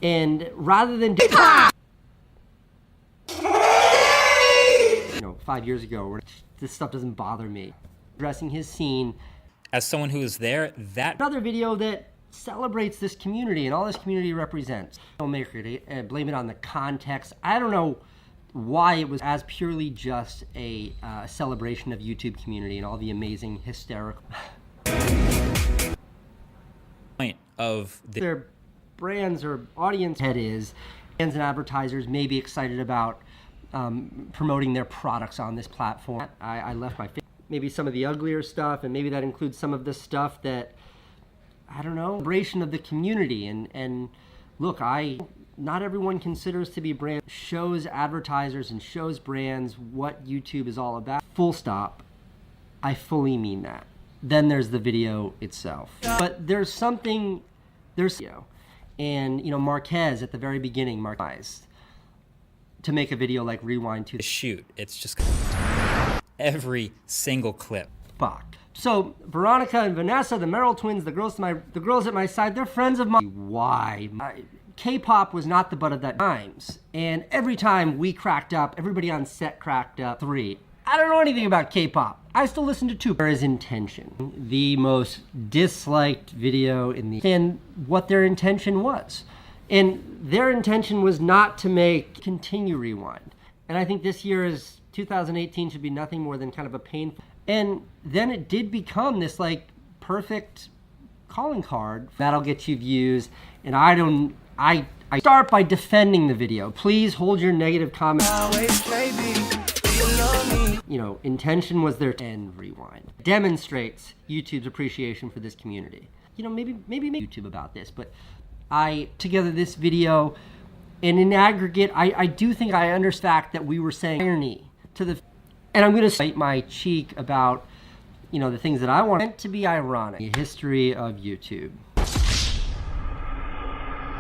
And rather than 5 years ago, where this stuff doesn't bother me. Addressing his scene. As someone who was there, another video that celebrates this community and all this community represents. Filmmaker to blame it on the context. I don't know why it was as purely just a celebration of YouTube community and all the amazing hysterical point of their brands or audience head is, brands and advertisers may be excited about promoting their products on this platform. I left my maybe some of the uglier stuff, and maybe that includes some of the stuff that, I don't know, celebration of the community. And look, not everyone considers to be brand, shows advertisers and shows brands what YouTube is all about. Full stop. I fully mean that. Then there's the video itself. But there's something, and Marquez at the very beginning, to make a video like Rewind to shoot. It's just every single clip. Fuck. So Veronica and Vanessa, the Merrill twins, the girls at my side, they're friends of mine. Why? K-pop was not the butt of that times. And every time we cracked up, everybody on set cracked up. 3. I don't know anything about K-pop. I still listen to 2. There is intention. The most disliked video and what their intention was. And their intention was not to continue Rewind. And I think this year 2018 should be nothing more than kind of a painful. And then it did become this perfect calling card. That'll get you views. And I start by defending the video. Please hold your negative comments. Intention was there to end Rewind. Demonstrates YouTube's appreciation for this community. Maybe YouTube about this, but together this video, and in aggregate, I do think I understand that we were saying irony to the, and I'm going to bite my cheek about, the things that I want to be ironic. The history of YouTube.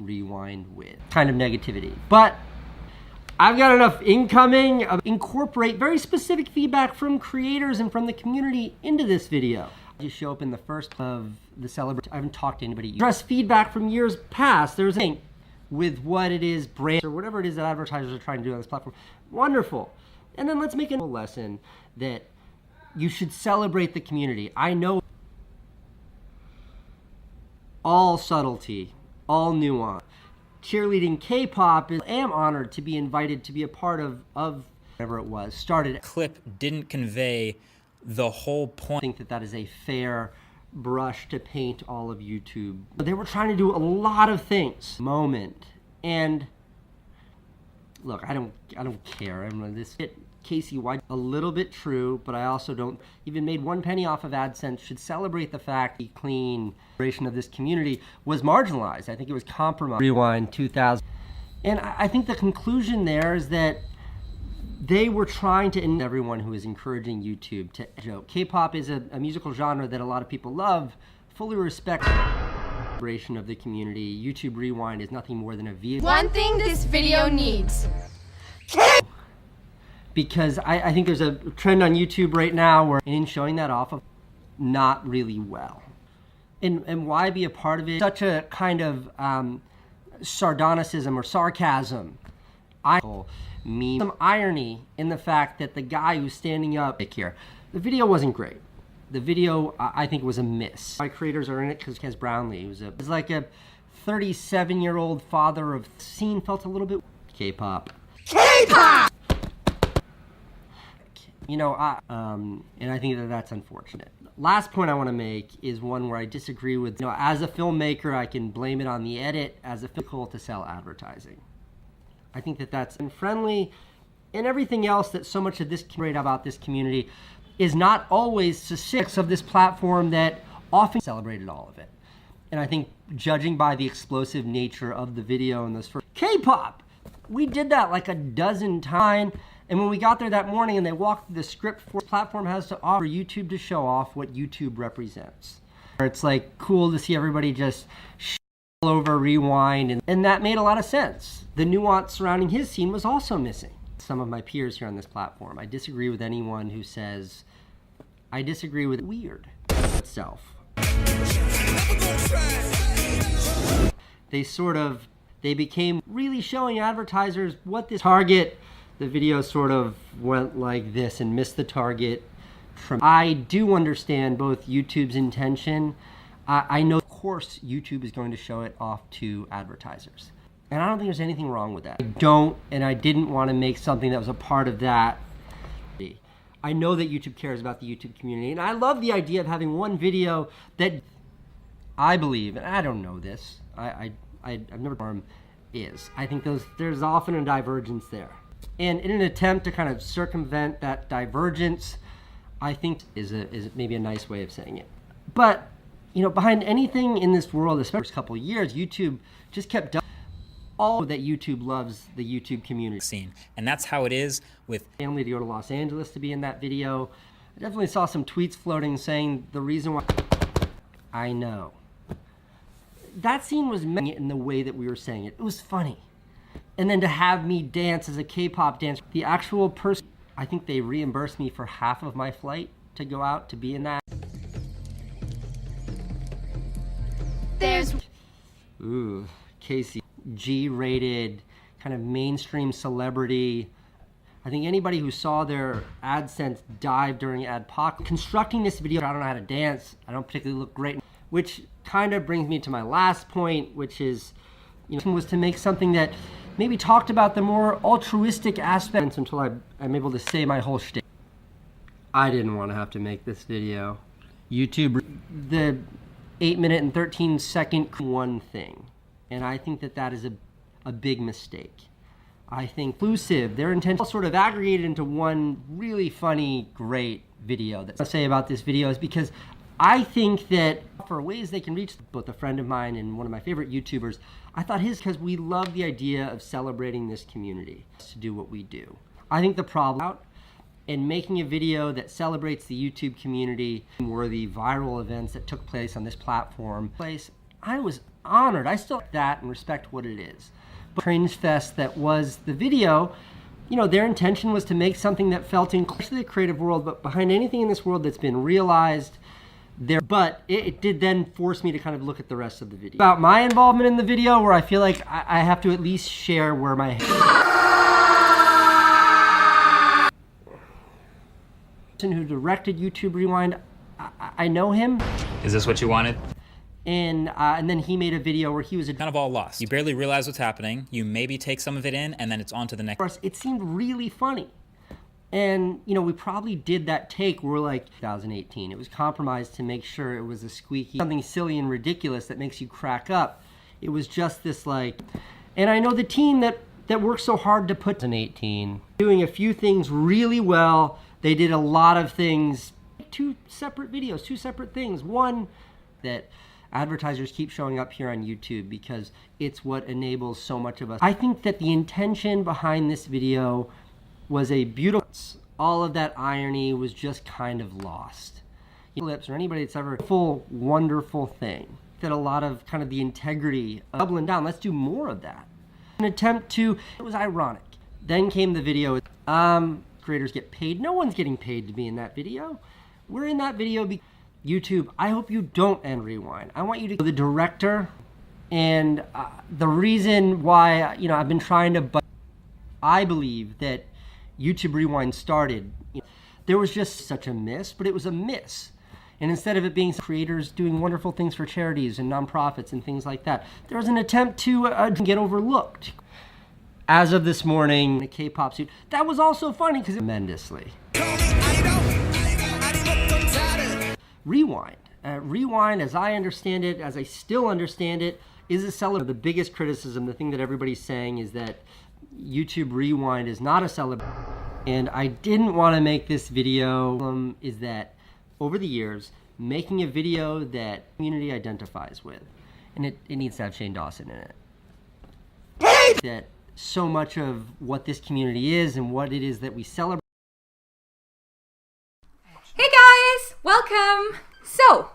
Rewind with kind of negativity, but I've got enough incoming. Incorporate very specific feedback from creators and from the community into this video. Just show up in the first of the celebration. I haven't talked to anybody. Address feedback from years past. There's a thing with what it is, brand or whatever it is that advertisers are trying to do on this platform. Wonderful. And then let's make a lesson that you should celebrate the community. I know all subtlety, all nuance. Cheerleading K-pop, I am honored to be invited to be a part of whatever it was. Started. Clip didn't convey the whole point. I think that is a fair brush to paint all of YouTube. They were trying to do a lot of things. And look, I don't care. I'm this Casey White, a little bit true, but I also don't even made 1 penny off of AdSense. Should celebrate the fact the clean creation of this community was marginalized. I think it was compromised. Rewind 2000. And I think the conclusion there is that they were trying to end everyone who is encouraging YouTube to joke. K-pop is a musical genre that a lot of people love, fully respect the celebration of the community. YouTube Rewind is nothing more than a vehicle. One thing this video needs. Because I think there's a trend on YouTube right now where in showing that off of not really well. And why be a part of it? Such a kind of sardonicism or sarcasm. Some irony in the fact that the guy who's standing up here, the video wasn't great. The video, I think, was a miss. My creators are in it because Kes Brownlee was like a 37-year-old father of scene, felt a little bit K-pop. K-pop! And I think that's unfortunate. Last point I want to make is one where I disagree with, as a filmmaker, I can blame it on the edit as a difficult to sell advertising. I think that's unfriendly, and everything else that so much of this about this community is not always success of this platform that often celebrated all of it. And I think judging by the explosive nature of the video in this first K-pop, we did that like a dozen times. And when we got there that morning and they walked through the script for the platform has to offer YouTube to show off what YouTube represents. It's cool to see everybody just all over Rewind, and that made a lot of sense. The nuance surrounding his scene was also missing. Some of my peers here on this platform, I disagree with anyone who says, I disagree with weird itself. They sort of they became really showing advertisers what this target. The video sort of went like this and missed the target. I do understand both YouTube's intention. I know, of course, YouTube is going to show it off to advertisers. And I don't think there's anything wrong with that. I don't, and I didn't want to make something that was a part of that. I know that YouTube cares about the YouTube community, and I love the idea of having one video that I believe, and I don't know this, I've never is. I think there's often a divergence there. And in an attempt to kind of circumvent that divergence, I think is maybe a nice way of saying it. But, you know, behind anything in this world, especially the first couple of years, YouTube just kept all that YouTube loves the YouTube community scene. And that's how it is with family to go to Los Angeles to be in that video. I definitely saw some tweets floating saying the reason why. I know. That scene was meant in the way that we were saying it. It was funny. And then to have me dance as a K-pop dancer, the actual person, I think they reimbursed me for half of my flight to go out to be in that. There's Ooh, Casey, G-rated, kind of mainstream celebrity. I think anybody who saw their AdSense dive during AdPoc, constructing this video, I don't know how to dance, I don't particularly look great, which kind of brings me to my last point, which is, you know, was to make something that maybe talked about the more altruistic aspects until I'm able to say my whole shtick. I didn't want to have to make this video. YouTube, the 8-minute and 13-second one thing. And I think that is a big mistake. I think inclusive, their intention sort of aggregated into one really funny, great video. That's what I say about this video is because I think that for ways they can reach both a friend of mine and one of my favorite YouTubers, I thought because we love the idea of celebrating this community to do what we do. I think the problem out in making a video that celebrates the YouTube community were the viral events that took place on this platform. I was honored. I still like that and respect what it is. But cringe fest that was the video, you know, their intention was to make something that felt inclusive to the creative world, but behind anything in this world that's been realized, but it did then force me to kind of look at the rest of the video. About my involvement in the video, where I feel like I have to at least share where my person who directed YouTube Rewind, I know him. Is this what you wanted? And then he made a video where he was kind of all lost. You barely realize what's happening. You maybe take some of it in, and then it's on to the next. It seemed really funny. And, you know, we probably did that take, we're like 2018. It was compromised to make sure it was a squeaky, something silly and ridiculous that makes you crack up. It was just this like, and I know the team that worked so hard to put in 18, doing a few things really well. They did a lot of things, two separate videos, two separate things. One, that advertisers keep showing up here on YouTube because it's what enables so much of us. I think that the intention behind this video was a beautiful, all of that irony was just kind of lost. Lips or anybody that's ever full wonderful thing. That a lot of kind of the integrity of doubling down, let's do more of that. An attempt to, it was ironic. Then came the video, creators get paid. No one's getting paid to be in that video. We're in that video because YouTube, I hope you don't end Rewind. I want you to be the director, and the reason why, you know, I've been trying to, but I believe that YouTube Rewind started, you know, there was just such a miss, but it was a miss. And instead of it being creators doing wonderful things for charities and nonprofits and things like that, there was an attempt to get overlooked. As of this morning, the K-pop suit, that was also funny because tremendously. Rewind. Rewind, as I understand it, as I still understand it, is a celebration. The biggest criticism, the thing that everybody's saying is that YouTube Rewind is not a celebration. And I didn't want to make this video, is that over the years, making a video that the community identifies with, and it needs to have Shane Dawson in it. That so much of what this community is and what it is that we celebrate. Hey guys, welcome. So,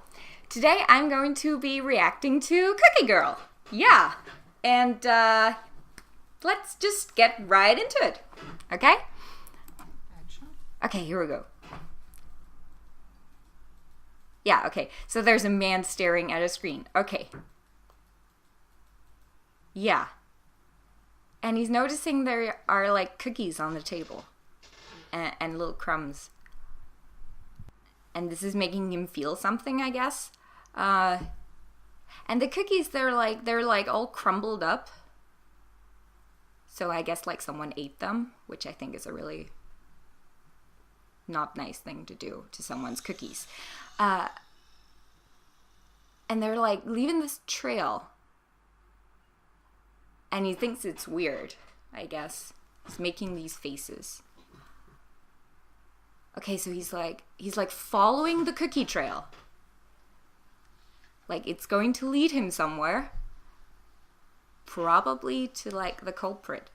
today I'm going to be reacting to Cookie Girl. Yeah, and let's just get right into it, okay? Okay, here we go. Yeah, okay, so there's a man staring at a screen. Okay. Yeah, And he's noticing there are like cookies on the table and little crumbs. And this is making him feel something, I guess. And the cookies, they're like all crumbled up. So I guess like someone ate them, which I think is a really not nice thing to do to someone's cookies. And they're like leaving this trail. And he thinks it's weird, I guess. He's making these faces. Okay, so he's like following the cookie trail. Like it's going to lead him somewhere. Probably to like the culprit.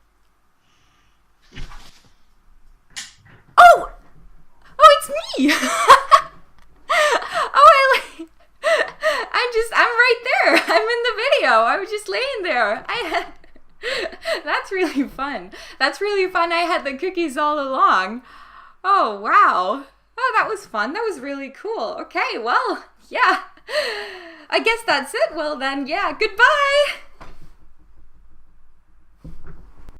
Oh! Oh, it's me! I'm right there. I'm in the video. I was just laying there. That's really fun. That's really fun. I had the cookies all along. Oh, wow. Oh, that was fun. That was really cool. Okay, well, yeah. I guess that's it. Well then, yeah, goodbye.